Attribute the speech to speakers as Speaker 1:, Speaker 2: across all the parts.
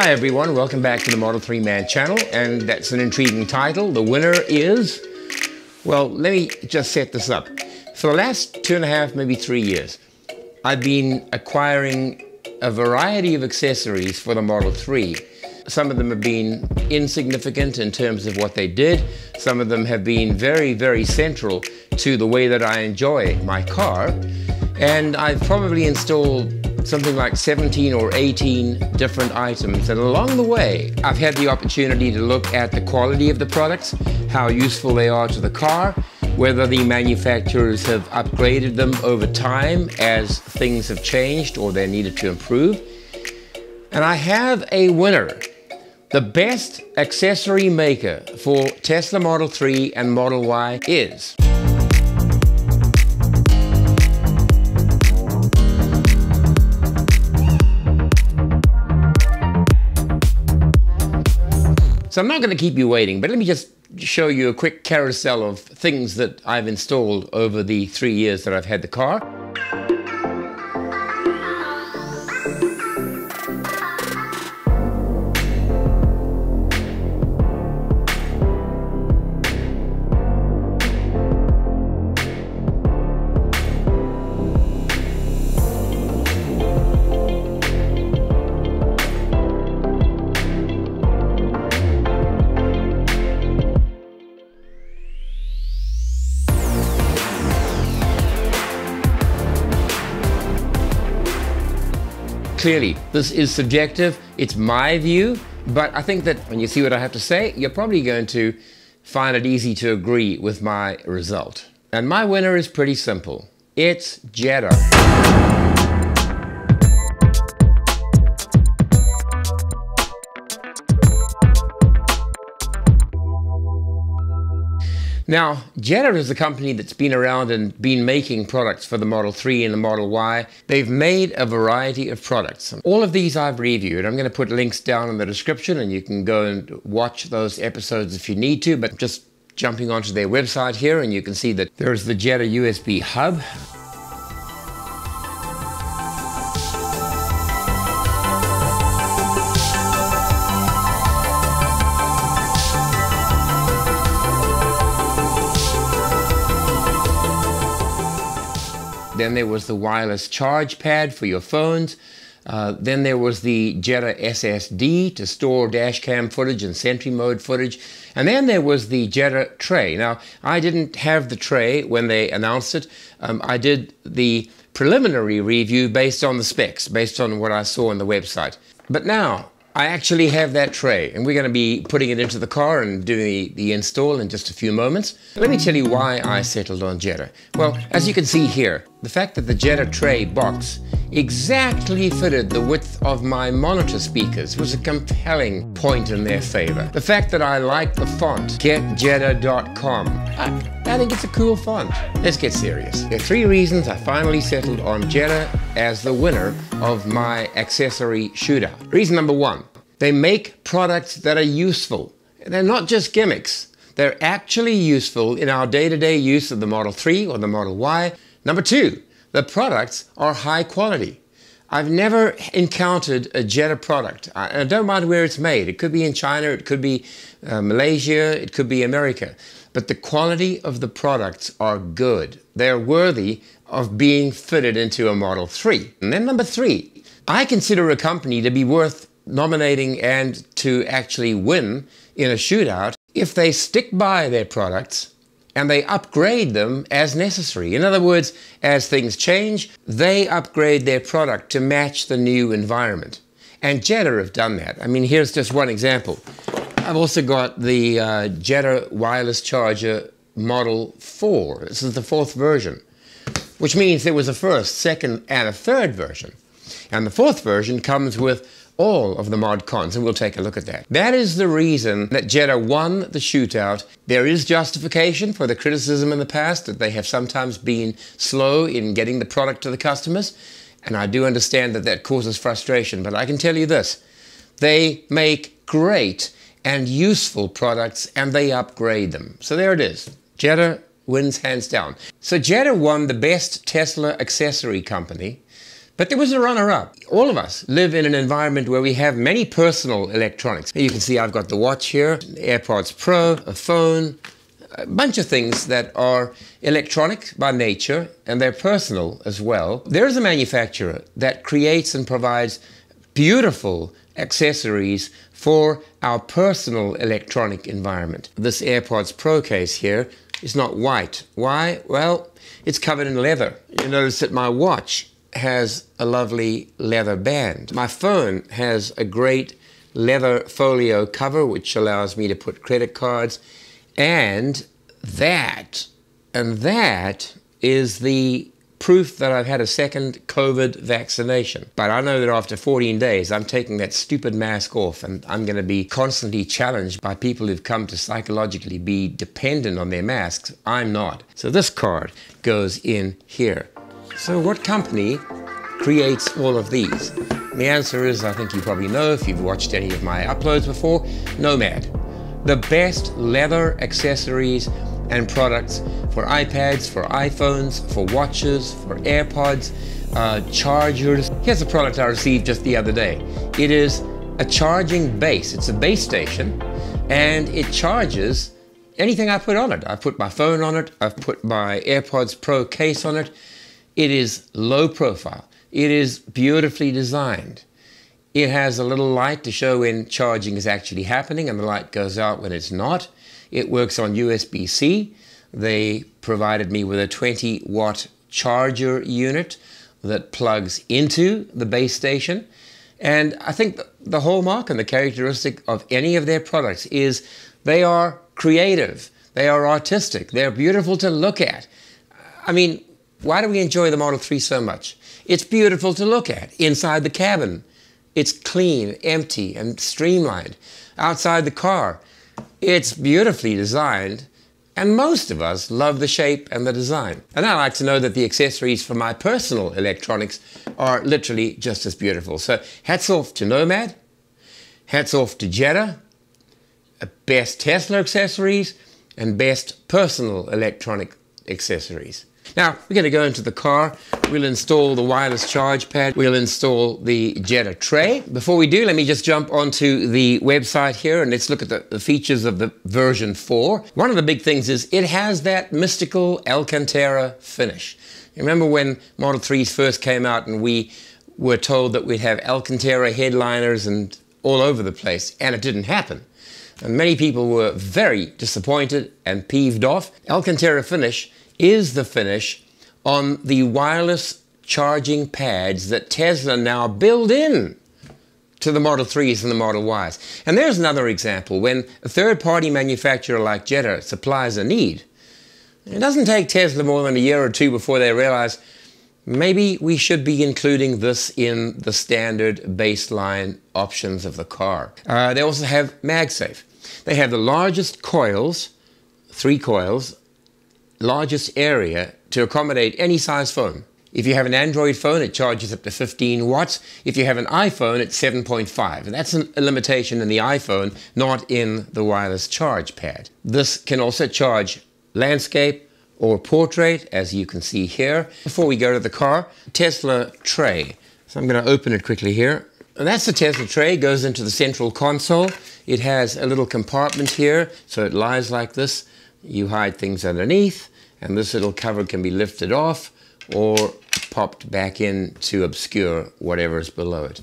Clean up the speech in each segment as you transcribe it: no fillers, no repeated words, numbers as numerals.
Speaker 1: Hi everyone, welcome back to the Model 3 Man channel, and that's an intriguing title. The winner is, well, let me just set this up. For the last 2.5, maybe 3 years, I've been acquiring a variety of accessories for the Model 3. Some of them have been insignificant in terms of what they did. Some of them have been very, very central to the way that I enjoy my car. And I've probably installed something like 17 or 18 different items. And along the way, I've had the opportunity to look at the quality of the products, how useful they are to the car, whether the manufacturers have upgraded them over time as things have changed or they're needed to improve. And I have a winner. The best accessory maker for Tesla Model 3 and Model Y is... So I'm not going to keep you waiting, but let me just show you a quick carousel of things that I've installed over the 3 years that I've had the car. Clearly, this is subjective, it's my view, but I think that when you see what I have to say, you're probably going to find it easy to agree with my result. And my winner is pretty simple. It's JEDA. Now, JEDA is a company that's been around and been making products for the Model 3 and the Model Y. They've made a variety of products. All of these I've reviewed. I'm going to put links down in the description and you can go and watch those episodes if you need to, but just jumping onto their website here and you can see that there's the JEDA USB Hub. Then there was the wireless charge pad for your phones. Then there was the JEDA SSD to store dash cam footage and Sentry mode footage. And then there was the JEDA Tray. Now, I didn't have the tray when they announced it. I did the preliminary review based on the specs, based on what I saw on the website. But now, I actually have that tray, and we're going to be putting it into the car and doing the install in just a few moments. Let me tell you why I settled on JEDA. Well, as you can see here, the fact that the JEDA Tray box exactly fitted the width of my monitor speakers was a compelling point in their favor. The fact that I like the font, getjeda.com. I think it's a cool font. Let's get serious. There are 3 reasons I finally settled on JEDA as the winner of my accessory shootout. Reason number 1, they make products that are useful. They're not just gimmicks. They're actually useful in our day-to-day use of the Model 3 or the Model Y. Number 2, the products are high quality. I've never encountered a JEDA product. I don't mind where it's made. It could be in China, it could be Malaysia, it could be America. But the quality of the products are good. They're worthy of being fitted into a Model 3. And then number 3, I consider a company to be worth nominating and to actually win in a shootout if they stick by their products and they upgrade them as necessary. In other words, as things change, they upgrade their product to match the new environment. And JEDA have done that. I mean, here's just one example. I've also got the JEDA wireless charger Model 4. This is the 4th version, which means there was a 1st, 2nd, and a 3rd version. And the 4th version comes with all of the mod cons, and we'll take a look at that. That is the reason that JEDA won the shootout. There is justification for the criticism in the past that they have sometimes been slow in getting the product to the customers, and I do understand that that causes frustration, but I can tell you this, they make great and useful products and they upgrade them. So there it is. JEDA wins hands down. So JEDA won the best Tesla accessory company But there was a runner-up. All of us live in an environment where we have many personal electronics. You can see I've got the watch here, AirPods Pro, a phone, a bunch of things that are electronic by nature, and they're personal as well. There's a manufacturer that creates and provides beautiful accessories for our personal electronic environment. This AirPods Pro case here is not white. Why? Well, it's covered in leather. You notice that my watch has a lovely leather band. My phone has a great leather folio cover which allows me to put credit cards, and that is the proof that I've had a second COVID vaccination. But I know that after 14 days I'm taking that stupid mask off, and I'm going to be constantly challenged by people who've come to psychologically be dependent on their masks. I'm not. So this card goes in here. So what company creates all of these? The answer is, I think you probably know if you've watched any of my uploads before, Nomad. The best leather accessories and products for iPads, for iPhones, for watches, for AirPods, chargers. Here's a product I received just the other day. It is a charging base. It's a base station, and it charges anything I put on it. I've put my phone on it. I've put my AirPods Pro case on it. It is low profile. It is beautifully designed. It has a little light to show when charging is actually happening, and the light goes out when it's not. It works on USB-C. They provided me with a 20-watt charger unit that plugs into the base station. And I think the hallmark and the characteristic of any of their products is they are creative, they are artistic, they're beautiful to look at. I mean, why do we enjoy the Model 3 so much? It's beautiful to look at. Inside the cabin, it's clean, empty, and streamlined. Outside the car, it's beautifully designed, and most of us love the shape and the design. And I like to know that the accessories for my personal electronics are literally just as beautiful. So hats off to Nomad, hats off to JEDA, best Tesla accessories, and best personal electronic accessories. Now, we're going to go into the car. We'll install the wireless charge pad. We'll install the JEDA Tray. Before we do, let me just jump onto the website here and let's look at the features of the version 4. One of the big things is it has that mystical Alcantara finish. You remember when Model 3s first came out and we were told that we'd have Alcantara headliners and all over the place, and it didn't happen. And many people were very disappointed and peeved off. Alcantara finish is the finish on the wireless charging pads that Tesla now build in to the Model 3s and the Model Ys. And there's another example. When a third-party manufacturer like JEDA supplies a need, it doesn't take Tesla more than a year or two before they realize maybe we should be including this in the standard baseline options of the car. They also have MagSafe. They have the largest coils, 3 coils, largest area to accommodate any size phone. If you have an Android phone, it charges up to 15 watts. If you have an iPhone, it's 7.5. And that's a limitation in the iPhone, not in the wireless charge pad. This can also charge landscape or portrait, as you can see here. Before we go to the car, Tesla Tray. So I'm going to open it quickly here. And that's the Tesla Tray. It goes into the central console. It has a little compartment here, so it lies like this. You hide things underneath, and this little cover can be lifted off or popped back in to obscure whatever is below it.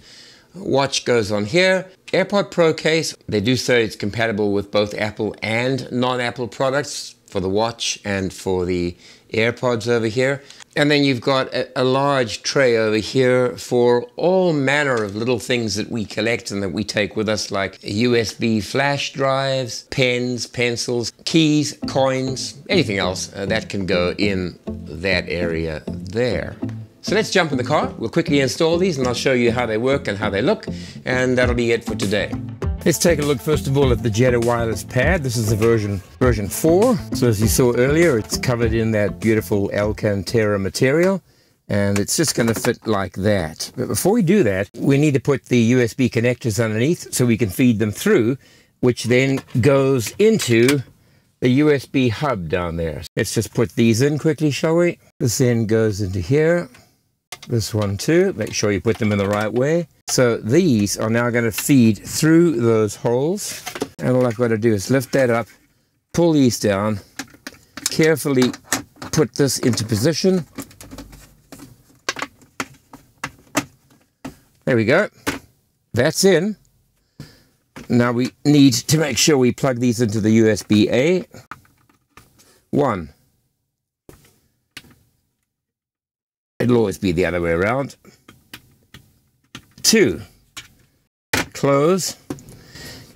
Speaker 1: Watch goes on here. AirPod Pro case, they do say it's compatible with both Apple and non-Apple products for the watch and for the AirPods over here. And then you've got a large tray over here for all manner of little things that we collect and that we take with us, like USB flash drives, pens, pencils, keys, coins, anything else that can go in that area there. So let's jump in the car. We'll quickly install these and I'll show you how they work and how they look, and that'll be it for today. Let's take a look first of all at the JEDA wireless pad. This is the version 4. So as you saw earlier, it's covered in that beautiful Alcantara material, and it's just going to fit like that. But before we do that, we need to put the USB connectors underneath so we can feed them through, which then goes into the USB hub down there. Let's just put these in quickly, shall we? This then goes into here. This one too. Make sure you put them in the right way. So these are now going to feed through those holes. And all I've got to do is lift that up, pull these down, carefully put this into position. There we go. That's in. Now we need to make sure we plug these into the USB-A. 1. It'll always be the other way around. 2. Close.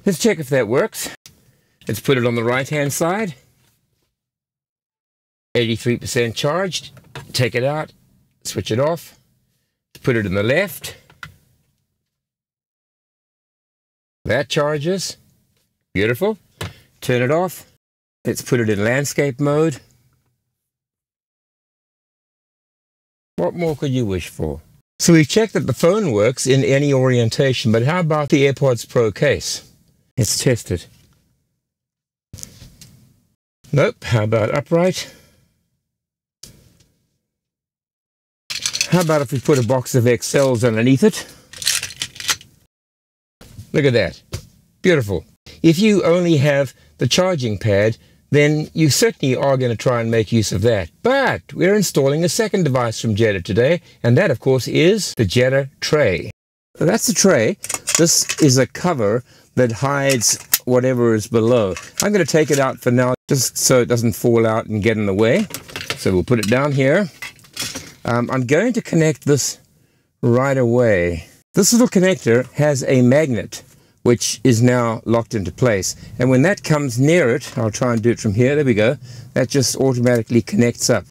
Speaker 1: Let's check if that works. Let's put it on the right-hand side. 83% charged. Take it out. Switch it off. Put it in the left. That charges. Beautiful. Turn it off. Let's put it in landscape mode. What more could you wish for? So we've checked that the phone works in any orientation, but how about the AirPods Pro case? Let's test it. Nope. How about upright? How about if we put a box of XLs underneath it? Look at that. Beautiful. If you only have the charging pad, then you certainly are going to try and make use of that. But we're installing a second device from JEDA today, and that, of course, is the JEDA Tray. That's the tray. This is a cover that hides whatever is below. I'm going to take it out for now, just so it doesn't fall out and get in the way. So we'll put it down here. I'm going to connect this right away. This little connector has a magnet which is now locked into place, and when that comes near it, I'll try and do it from here, there we go, that just automatically connects up.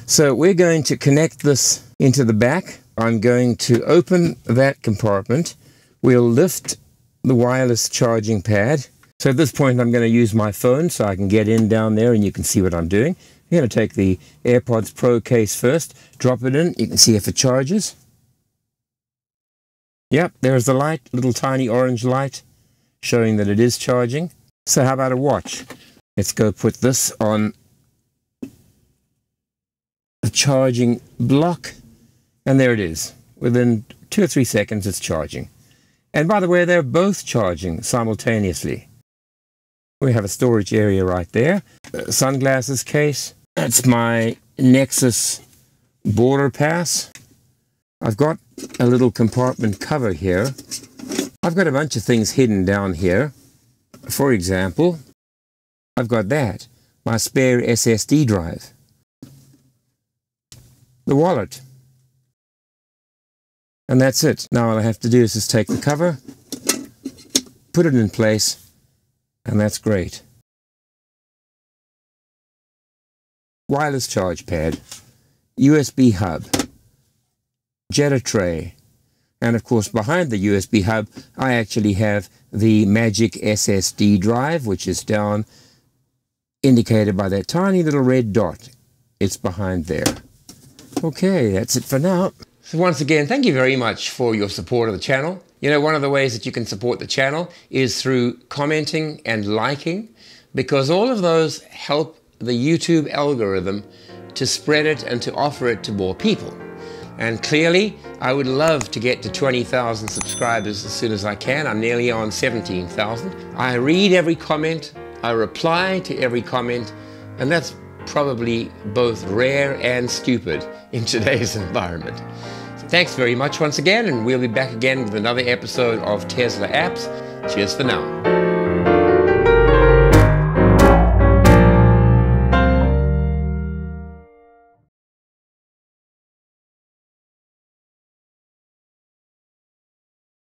Speaker 1: So we're going to connect this into the back. I'm going to open that compartment. We'll lift the wireless charging pad. So at this point I'm going to use my phone so I can get in down there and you can see what I'm doing. I'm going to take the AirPods Pro case first, drop it in, you can see if it charges. Yep, there's the light, little tiny orange light, showing that it is charging. So how about a watch? Let's go put this on the charging block, and there it is. Within 2 or 3 seconds it's charging. And by the way, they're both charging simultaneously. We have a storage area right there. Sunglasses case. That's my Nexus border pass. I've got a little compartment cover here. I've got a bunch of things hidden down here. For example, I've got that, my spare SSD drive. The wallet. And that's it. Now all I have to do is just take the cover, put it in place, and that's great. Wireless charge pad, USB hub, JEDA tray, and of course behind the USB hub I actually have the magic SSD drive, which is down, indicated by that tiny little red dot. It's behind there. Okay, that's it for now. So once again, thank you very much for your support of the channel. You know, one of the ways that you can support the channel is through commenting and liking, because all of those help the YouTube algorithm to spread it and to offer it to more people. And clearly, I would love to get to 20,000 subscribers as soon as I can. I'm nearly on 17,000. I read every comment, I reply to every comment, and that's probably both rare and stupid in today's environment. So thanks very much once again, and we'll be back again with another episode of Tesla Apps. Cheers for now.